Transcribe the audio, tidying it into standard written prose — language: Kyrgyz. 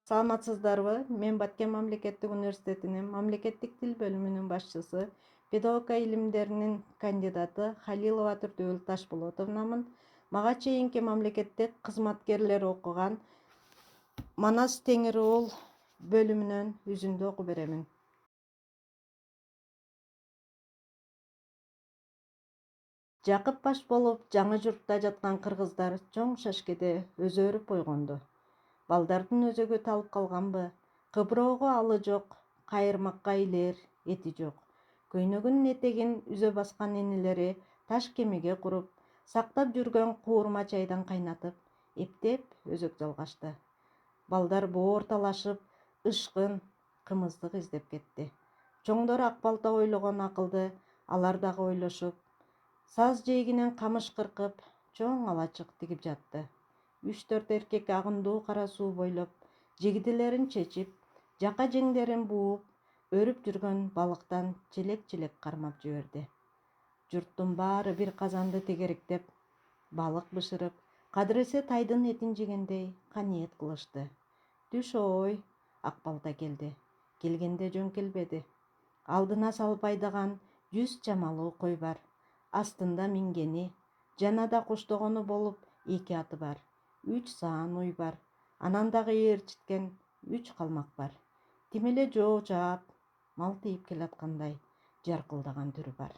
Саламатсыздарбы? Мен Баткен мамлекеттик университетинин мамлекеттик тил бөлүмүнүн башчысы, педагогика илимдеринин кандидаты Халилова Түрдүбүл Ташболотовнамын. Мага чейинки мамлекеттик кызматкерлер окуган Манас Теңир Уул бөлүмүнөн үзүндү окуп беремин. Жакып баш болуп жаңы журтта жаткан кыргыздар чоң шашкеде өзөрүп койгонду. Балдардын өзөгү талып калганбы? Кыбыроого алы жок, кайырмакка илер эти жок. Көйнөгүнүн этегин үзө баскан энелери таш кемеге куруп, сактап жүргөн куурма чайдан кайнатып, эптеп өзөк жалгашты. Балдар боор талашып, ышкын, кымыздык издеп кетти. Чоңдор ак балта ойлогон акылды алар дагы ойлошуп, саз жээгинен камыш кыркып, чоң алачык тигип жатты. 3-4 эркек агындуу кара суу бойлоп, жегиделерин чечип, жака жеңдерин бууп, өрүп жүргөн балыктан челек-челек кармап жиберди. Журттун баары бир казанды тегеректеп, балык бышырып, кадыресе тайдын этин жегендей каниет кылышты. Түш ой, ак балта келди. Келгенде жөн келбеди. Алдына салып айдаган 100 чамалуу кой бар. Астында мингени, жанада куштогону болуп 2 аты бар. 3 саан уй бар. Анан дагы ээрчиткен 3 калмак бар. Тим эле жоо жаап, мал тийип келаткандай жаркылдаган түрү бар.